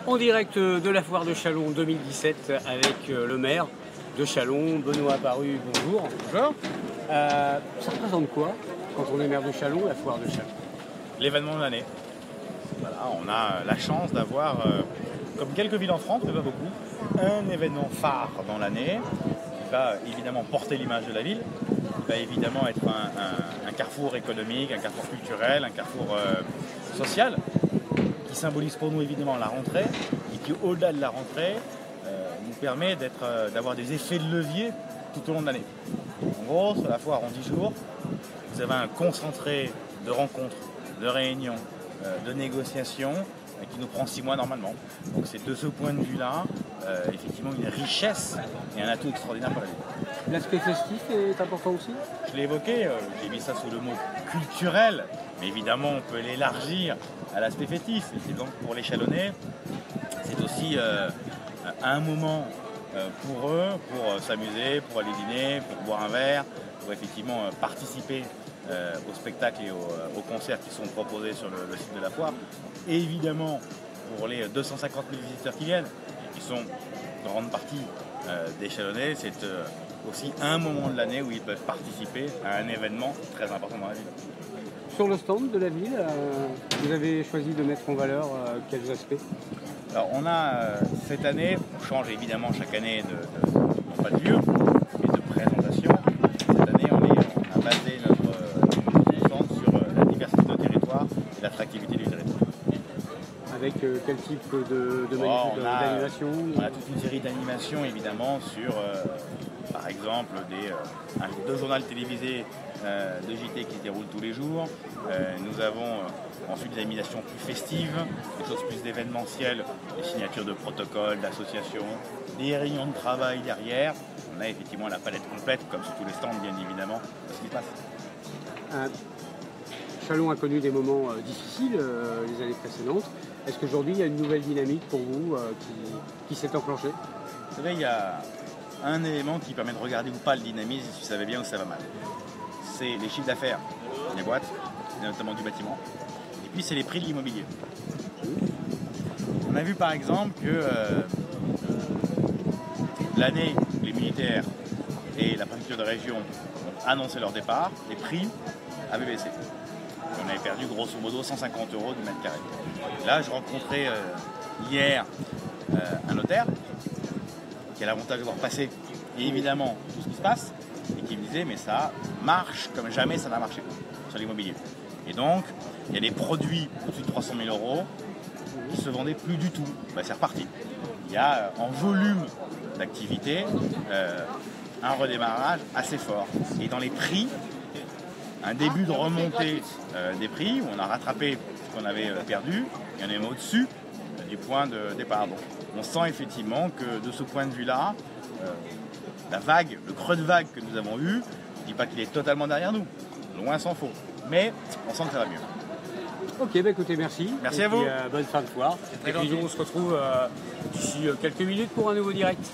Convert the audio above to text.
En direct de la foire de Châlons 2017 avec le maire de Châlons, Benoît Apparu, bonjour. Bonjour. Ça représente quoi quand on est maire de Châlons, la foire de Châlons? L'événement de l'année. Voilà, on a la chance d'avoir, comme quelques villes en France, mais pas beaucoup, un événement phare dans l'année qui va évidemment porter l'image de la ville, qui va évidemment être un carrefour économique, un carrefour culturel, un carrefour social, qui symbolise pour nous évidemment la rentrée et qui, au-delà de la rentrée, nous permet d'avoir des effets de levier tout au long de l'année. En gros, sur la foire en 10 jours, vous avez un concentré de rencontres, de réunions, de négociations qui nous prend 6 mois normalement. Donc c'est de ce point de vue-là, effectivement, une richesse et un atout extraordinaire pour la ville. L'aspect festif est important aussi? Je l'ai évoqué, j'ai mis ça sous le mot culturel, mais évidemment on peut l'élargir à l'aspect festif. Et donc pour les Châlonnais, c'est aussi un moment pour eux, pour s'amuser, pour aller dîner, pour boire un verre, pour effectivement participer aux spectacles et aux concerts qui sont proposés sur le site de la foire. Et évidemment, pour les 250 000 visiteurs qui viennent, qui sont en grande partie des Châlonnais, c'est aussi un moment de l'année où ils peuvent participer à un événement très important dans la ville. Sur le stand de la ville, vous avez choisi de mettre en valeur quels aspects? Alors on a cette année, on change évidemment chaque année non pas de lieu, mais de présentation. Cette année on a basé notre centre sur la diversité de territoire et l'attractivité du territoire. Avec quel type d'animation? On a toute une série d'animations évidemment sur par exemple deux journaux télévisés de JT qui se déroulent tous les jours. Nous avons ensuite des animations plus festives, des choses plus événementielles, des signatures de protocoles, d'associations, des réunions de travail derrière. On a effectivement la palette complète, comme sur tous les stands bien évidemment, de ce qui se passe. Châlons a connu des moments difficiles les années précédentes. Est-ce qu'aujourd'hui il y a une nouvelle dynamique pour vous qui s'est enclenchée? Vous savez, il y a un élément qui permet de regarder ou pas le dynamisme, si ça va bien ou ça va mal. C'est les chiffres d'affaires des boîtes, et notamment du bâtiment. Et puis c'est les prix de l'immobilier. On a vu par exemple que l'année où les militaires et la préfecture de région ont annoncé leur départ, les prix avaient baissé. On avait perdu grosso modo 150 € du mètre carré. Et là, je rencontrais hier un notaire qui a l'avantage de voir passer et évidemment tout ce qui se passe et qui me disait mais ça marche comme jamais ça n'a marché sur l'immobilier. Et donc, il y a des produits au-dessus de 300 000 € qui se vendaient plus du tout. Ben, c'est reparti. Il y a en volume d'activité un redémarrage assez fort. Et dans les prix, un début de remontée des prix où on a rattrapé ce qu'on avait perdu, il y en a même au-dessus du point de départ. Donc, on sent effectivement que de ce point de vue-là, la vague, le creux de vague que nous avons eu, je ne dis pas qu'il est totalement derrière nous, loin s'en faut, mais on sent que ça va mieux. Ok, bah écoutez, merci. Merci à vous. Bonne fin de foire. Et puis on se retrouve d'ici quelques minutes pour un nouveau direct.